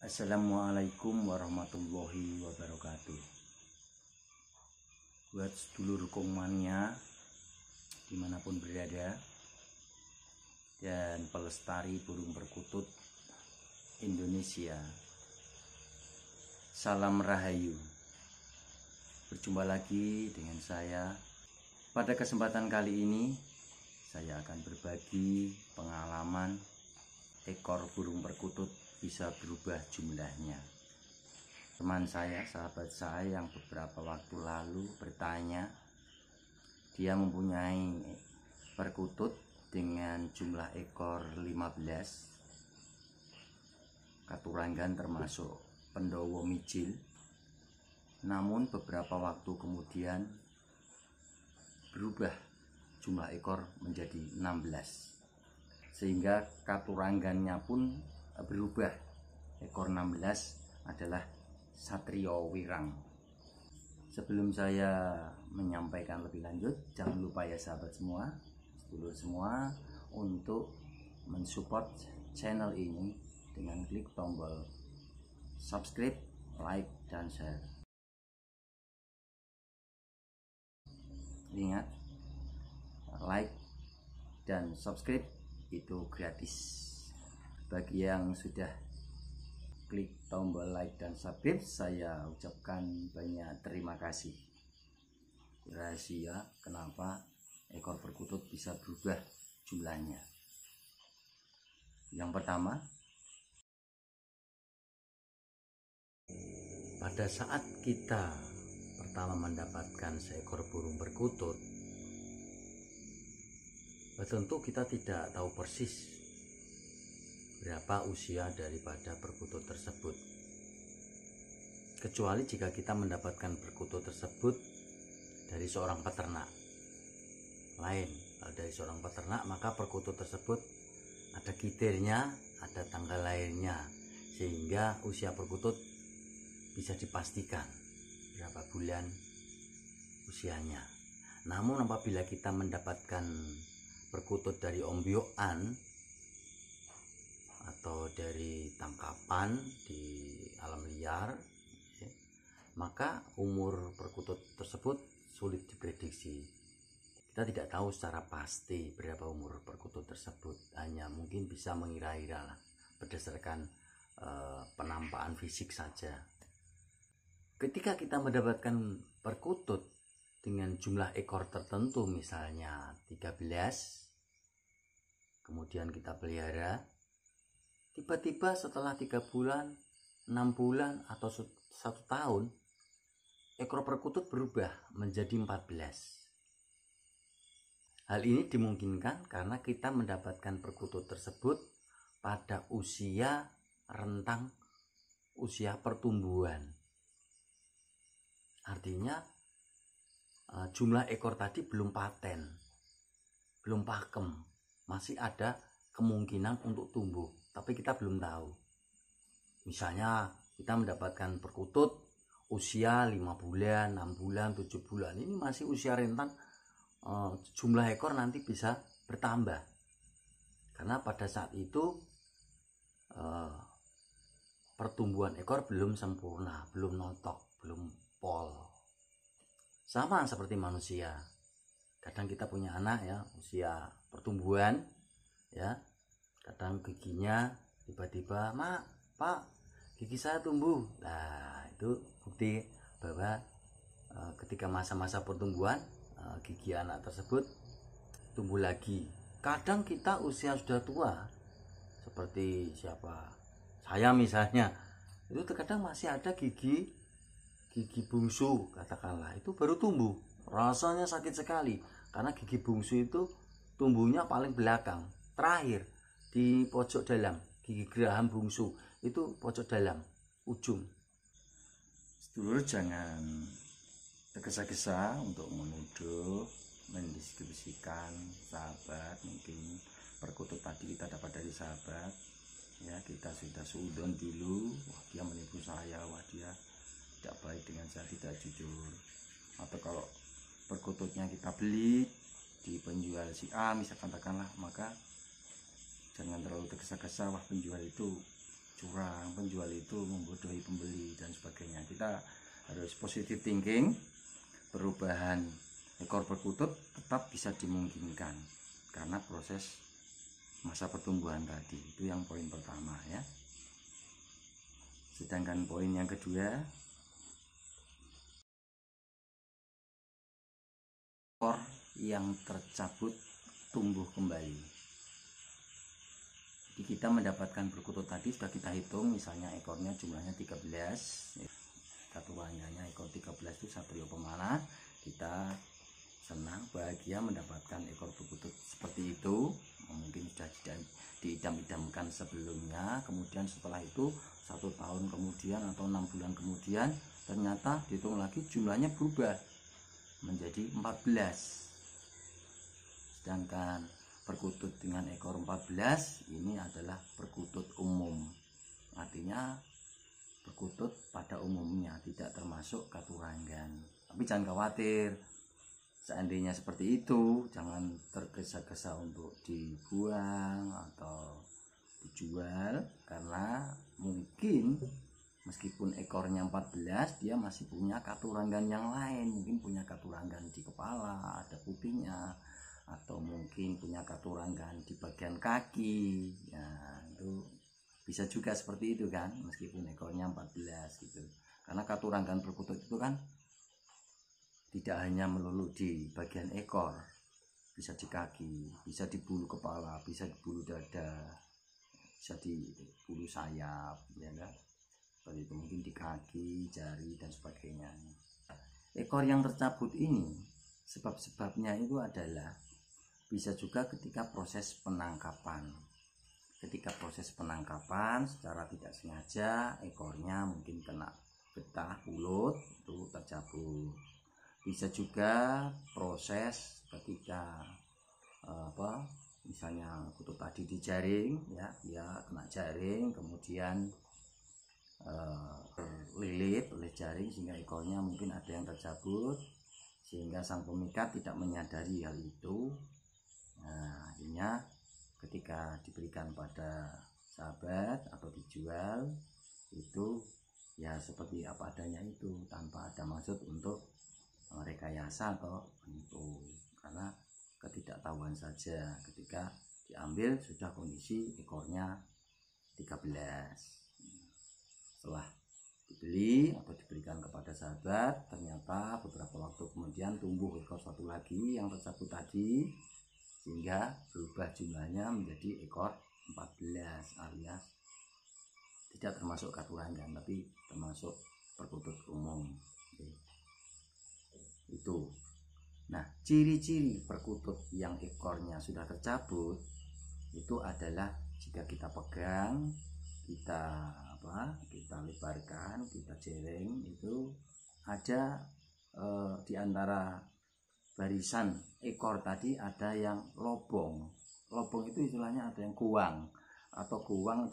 Assalamualaikum warahmatullahi wabarakatuh. Buat sedulur Kongmania dimanapun berada dan pelestari burung perkutut Indonesia, salam rahayu. Berjumpa lagi dengan saya. Pada kesempatan kali ini saya akan berbagi pengalaman ekor burung perkutut bisa berubah jumlahnya. Teman saya, sahabat saya yang beberapa waktu lalu bertanya, dia mempunyai perkutut dengan jumlah ekor 15, katuranggan termasuk pendowo mijil. Namun beberapa waktu kemudian berubah jumlah ekor menjadi 16, sehingga katuranggannya pun berubah. Ekor 16 adalah Satrio Wirang. Sebelum saya menyampaikan lebih lanjut, jangan lupa ya sahabat semua, sedulur semua, untuk mensupport channel ini dengan klik tombol subscribe, like, dan share. Ingat, like dan subscribe itu gratis. Bagi yang sudah klik tombol like dan subscribe, saya ucapkan banyak terima kasih. Rahasia kenapa ekor perkutut bisa berubah jumlahnya. Yang pertama, pada saat kita pertama mendapatkan seekor burung perkutut, tentu kita tidak tahu persis berapa usia daripada perkutut tersebut, kecuali jika kita mendapatkan perkutut tersebut dari seorang peternak lain. Kalau dari seorang peternak, maka perkutut tersebut ada kitirnya, ada tanggal lahirnya, sehingga usia perkutut bisa dipastikan berapa bulan usianya. Namun apabila kita mendapatkan perkutut dari ombyokan atau dari tangkapan di alam liar, maka umur perkutut tersebut sulit diprediksi. Kita tidak tahu secara pasti berapa umur perkutut tersebut, hanya mungkin bisa mengira-ira lah berdasarkan penampakan fisik saja. Ketika kita mendapatkan perkutut dengan jumlah ekor tertentu, misalnya 13, kemudian kita pelihara, tiba-tiba setelah 3 bulan, 6 bulan, atau 1 tahun, ekor perkutut berubah menjadi 14. Hal ini dimungkinkan karena kita mendapatkan perkutut tersebut pada usia rentang usia pertumbuhan. Artinya jumlah ekor tadi belum paten, belum pakem, masih ada kemungkinan untuk tumbuh, tapi kita belum tahu. Misalnya kita mendapatkan perkutut usia 5 bulan, 6 bulan, 7 bulan, ini masih usia rentan, jumlah ekor nanti bisa bertambah, karena pada saat itu pertumbuhan ekor belum sempurna, belum notok, belum pol. Sama seperti manusia, kadang kita punya anak ya usia pertumbuhan, ya kadang giginya tiba-tiba, "Mak, Pak, gigi saya tumbuh." Nah, itu bukti bahwa ketika masa-masa pertumbuhan, gigi anak tersebut tumbuh lagi. Kadang kita usia sudah tua, seperti saya misalnya, itu terkadang masih ada gigi bungsu, katakanlah, itu baru tumbuh. Rasanya sakit sekali karena gigi bungsu itu tumbuhnya paling belakang, terakhir di pojok dalam. Gigi geraham bungsu itu pojok dalam ujung. Sedulur jangan tergesa-gesa untuk menuduh, mendiskusikan sahabat. Mungkin perkutut tadi kita dapat dari sahabat, ya kita sudah suudon dulu, wah dia menipu saya, wah dia tidak baik dengan saya, tidak jujur. Atau kalau perkututnya kita beli di penjual si A misalkan, katakanlah, maka jangan terlalu tergesa-gesa, wah penjual itu curang, penjual itu membodohi pembeli dan sebagainya. Kita harus positive thinking. Perubahan ekor perkutut tetap bisa dimungkinkan karena proses masa pertumbuhan tadi. Itu yang poin pertama ya. Sedangkan poin yang kedua, ekor yang tercabut tumbuh kembali. Jadi kita mendapatkan perkutut tadi sudah kita hitung, misalnya ekornya jumlahnya 13, katurangannya ekor 13 itu Satrio Pemanah. Kita senang, bahagia mendapatkan ekor perkutut seperti itu. Mungkin sudah diidam-idamkan sebelumnya, kemudian setelah itu 1 tahun kemudian atau 6 bulan kemudian ternyata dihitung lagi jumlahnya berubah menjadi 14. Sedangkan perkutut dengan ekor 14 ini adalah perkutut umum, artinya perkutut pada umumnya, tidak termasuk katurangan. Tapi jangan khawatir, seandainya seperti itu jangan tergesa-gesa untuk dibuang atau dijual, karena mungkin meskipun ekornya 14 dia masih punya katurangan yang lain, mungkin punya katurangan di kepala, ada putihnya, atau mungkin punya katurangan di bagian kaki ya, itu bisa juga seperti itu kan, meskipun ekornya 14 gitu. Karena katurangan perkutut itu kan tidak hanya melulu di bagian ekor, bisa di kaki, bisa di bulu kepala, bisa di bulu dada, bisa di bulu sayap ya kan, seperti itu, mungkin di kaki, jari dan sebagainya. Ekor yang tercabut ini sebab-sebabnya itu adalah bisa juga ketika proses penangkapan. Ketika proses penangkapan secara tidak sengaja ekornya mungkin kena getah mulut itu tercabut. Bisa juga proses ketika misalnya kutut tadi dijaring ya, dia kena jaring kemudian terlilit oleh jaring sehingga ekornya mungkin ada yang tercabut, sehingga sang pemikat tidak menyadari hal itu. Nah, akhirnya ketika diberikan pada sahabat atau dijual itu ya seperti apa adanya itu, tanpa ada maksud untuk rekayasa atau itu, karena ketidaktahuan saja. Ketika diambil sudah kondisi ekornya 13. Setelah dibeli atau diberikan kepada sahabat, ternyata beberapa waktu kemudian tumbuh ekor satu lagi yang tercabut tadi, sehingga berubah jumlahnya menjadi ekor 14, alias tidak termasuk katurangan tapi termasuk perkutut umum. Itu. Nah, ciri-ciri perkutut yang ekornya sudah tercabut itu adalah jika kita pegang, kita lebarkan, kita jaring, itu ada di antara barisan ekor tadi ada yang lobong. Lobong itu istilahnya ada yang guang atau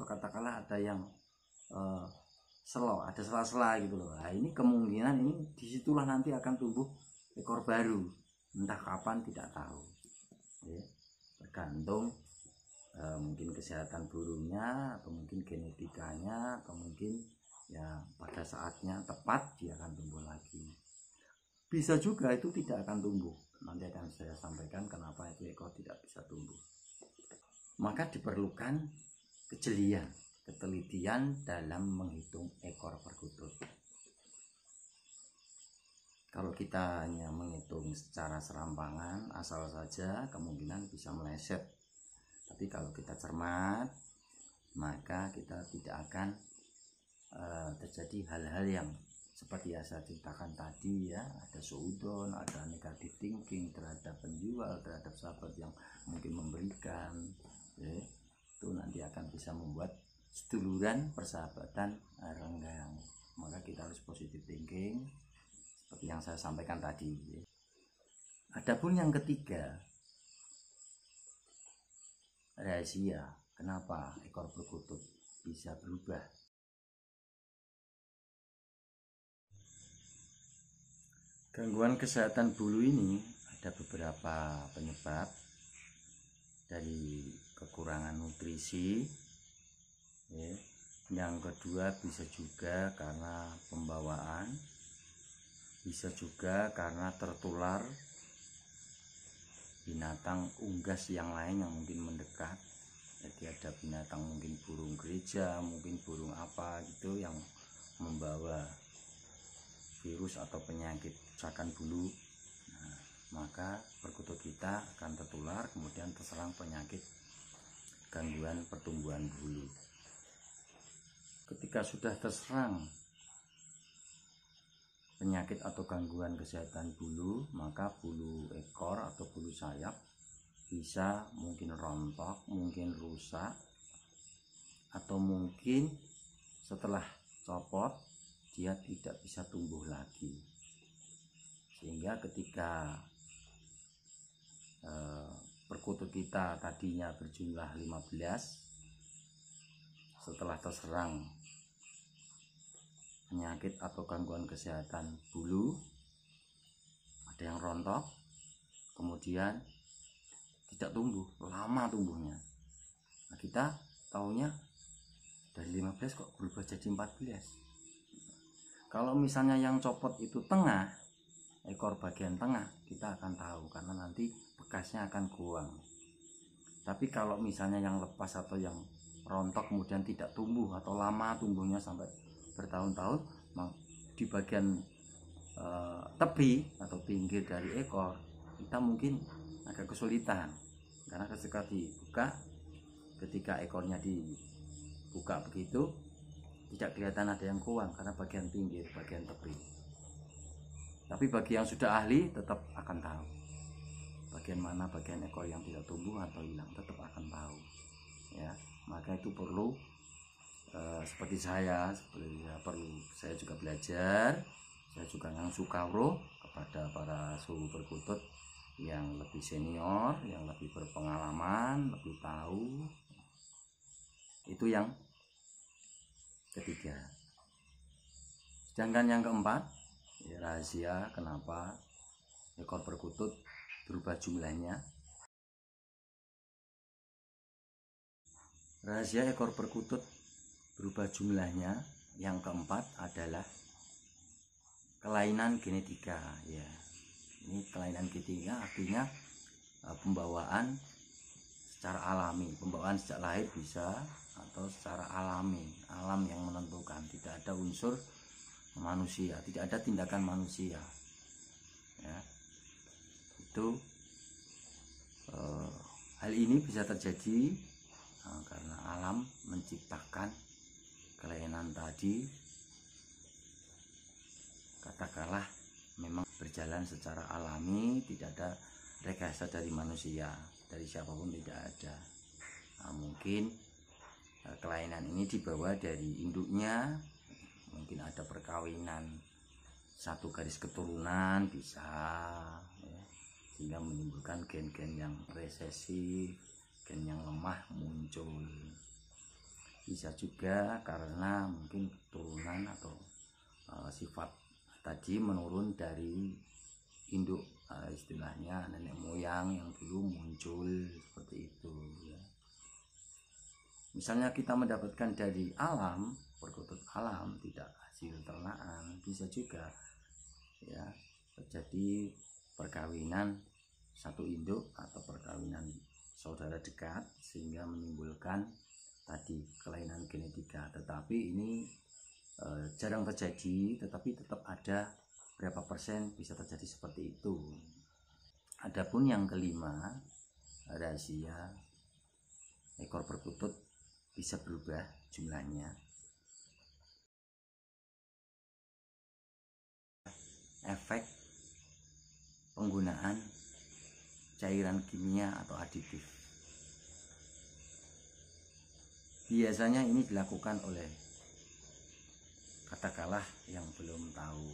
katakanlah ada yang selo, ada sela-sela gitu loh. Nah, ini kemungkinan ini disitulah nanti akan tumbuh ekor baru, entah kapan tidak tahu ya, tergantung mungkin kesehatan burungnya atau mungkin genetikanya atau mungkin ya pada saatnya tepat dia akan tumbuh lagi. Bisa juga itu tidak akan tumbuh, nanti akan saya sampaikan kenapa itu ekor tidak bisa tumbuh. Maka diperlukan kejelian, ketelitian dalam menghitung ekor perkutut. Kalau kita hanya menghitung secara serampangan asal saja, kemungkinan bisa meleset. Tapi kalau kita cermat, maka kita tidak akan terjadi hal-hal yang seperti yang saya ceritakan tadi ya, ada suudon, ada negative thinking terhadap penjual, terhadap sahabat yang mungkin memberikan ya, itu nanti akan bisa membuat seduluran persahabatan renggang. Maka kita harus positive thinking seperti yang saya sampaikan tadi ya. Adapun yang ketiga, rahasia kenapa ekor perkutut bisa berubah. Gangguan kesehatan bulu ini ada beberapa penyebab, dari kekurangan nutrisi ya, Yang kedua bisa juga karena pembawaan, bisa juga karena tertular binatang unggas yang lain yang mungkin mendekat. Jadi ada binatang, mungkin burung gereja, mungkin burung apa gitu yang membawa virus atau penyakit cakan bulu. Nah, maka perkutut kita akan tertular, kemudian terserang penyakit gangguan pertumbuhan bulu. Ketika sudah terserang penyakit atau gangguan kesehatan bulu, maka bulu ekor atau bulu sayap bisa mungkin rontok, mungkin rusak, atau mungkin setelah copot dia tidak bisa tumbuh lagi. Sehingga ketika perkutut kita tadinya berjumlah 15, setelah terserang penyakit atau gangguan kesehatan bulu, ada yang rontok, kemudian tidak tumbuh, lama tumbuhnya. Nah, kita taunya dari 15 kok berubah jadi 14. Kalau misalnya yang copot itu tengah, ekor bagian tengah, kita akan tahu karena nanti bekasnya akan goang. Tapi kalau misalnya yang lepas atau yang rontok kemudian tidak tumbuh atau lama tumbuhnya sampai bertahun-tahun, di bagian tepi atau pinggir dari ekor kita mungkin agak kesulitan, karena ketika dibuka, ketika ekornya dibuka begitu tidak kelihatan ada yang goang karena bagian pinggir, bagian tepi. Tapi bagi yang sudah ahli tetap akan tahu bagian mana bagian ekor yang tidak tumbuh atau hilang, tetap akan tahu ya. Maka itu perlu seperti saya juga belajar, saya juga ngangsu kawruh kepada para suhu perkutut yang lebih senior, yang lebih berpengalaman, lebih tahu. Itu yang ketiga. Sedangkan yang keempat, ya, rahasia kenapa ekor perkutut berubah jumlahnya. Rahasia ekor perkutut berubah jumlahnya yang keempat adalah kelainan genetika ya. Ini kelainan genetika artinya pembawaan secara alami, pembawaan sejak lahir bisa, atau secara alami, alam yang menentukan, tidak ada unsur manusia, tidak ada tindakan manusia ya. Itu hal ini bisa terjadi karena alam menciptakan kelainan tadi, katakanlah memang berjalan secara alami, tidak ada rekayasa dari manusia, dari siapapun tidak ada. Nah, mungkin kelainan ini dibawa dari induknya, mungkin ada perkawinan satu garis keturunan bisa ya, sehingga menimbulkan gen-gen yang resesif, gen yang lemah muncul. Bisa juga karena mungkin keturunan atau sifat tadi menurun dari induk, istilahnya nenek moyang yang dulu muncul seperti itu ya. Misalnya kita mendapatkan dari alam, perkutut alam, tidak hasil ternakan, bisa juga ya terjadi perkawinan satu induk atau perkawinan saudara dekat sehingga menimbulkan tadi kelainan genetika. Tetapi ini jarang terjadi, tetapi tetap ada berapa persen bisa terjadi seperti itu. Adapun yang kelima, rahasia ekor perkutut bisa berubah jumlahnya. Efek penggunaan cairan kimia atau aditif. Biasanya ini dilakukan oleh, katakanlah yang belum tahu,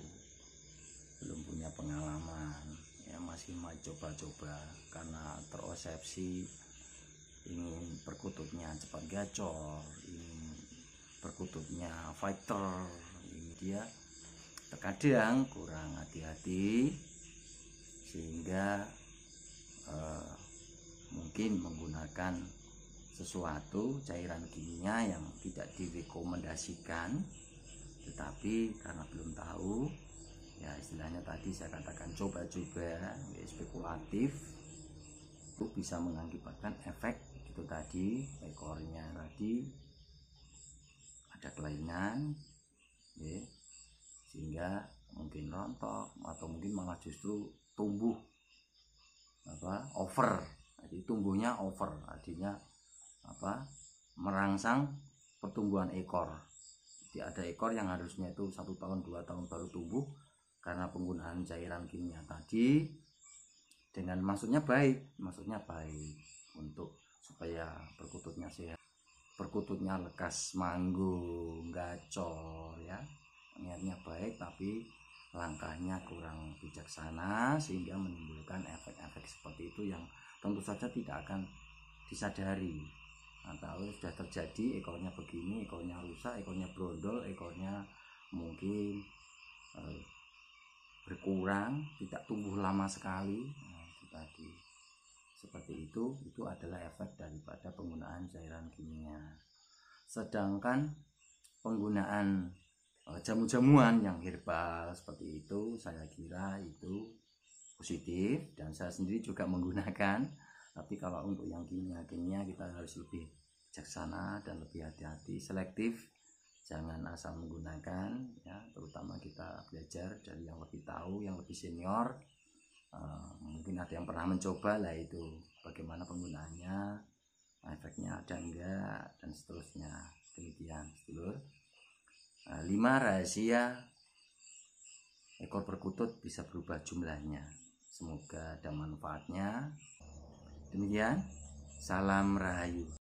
belum punya pengalaman ya, masih mau coba-coba karena terobsesi ingin perkututnya cepat gacor, ingin perkututnya fighter, ini dia terkadang kurang hati-hati sehingga mungkin menggunakan sesuatu cairan kimia yang tidak direkomendasikan, tetapi karena belum tahu, ya istilahnya tadi saya katakan coba-coba, spekulatif, itu bisa mengakibatkan efek itu tadi, ekornya tadi ada kelainan, ya, sehingga mungkin rontok atau mungkin malah justru tumbuh over. Jadi tumbuhnya over, artinya merangsang pertumbuhan ekor. Jadi ada ekor yang harusnya itu 1 tahun 2 tahun baru tumbuh, karena penggunaan cairan kimia tadi dengan maksudnya baik untuk supaya perkututnya sehat, perkututnya lekas manggung, gacor, ya, niatnya baik tapi langkahnya kurang bijaksana sehingga menimbulkan efek-efek seperti itu yang tentu saja tidak akan disadari. Atau sudah terjadi, ekornya begini, ekornya rusak, ekornya brondol, ekornya mungkin berkurang, tidak tumbuh lama sekali. Nah, itu tadi seperti itu adalah efek daripada penggunaan cairan kimia. Sedangkan penggunaan jamu-jamuan yang herbal seperti itu, saya kira itu positif dan saya sendiri juga menggunakan. Tapi kalau untuk yang kimia-kimia kita harus lebih bijaksana dan lebih hati-hati, selektif, jangan asal menggunakan, ya, terutama kita belajar dari yang lebih tahu, yang lebih senior. Mungkin ada yang pernah mencoba lah itu bagaimana penggunaannya, efeknya ada enggak, dan seterusnya. Demikian sedulur. 5 rahasia ekor perkutut bisa berubah jumlahnya. Semoga ada manfaatnya. Demikian, salam rahayu.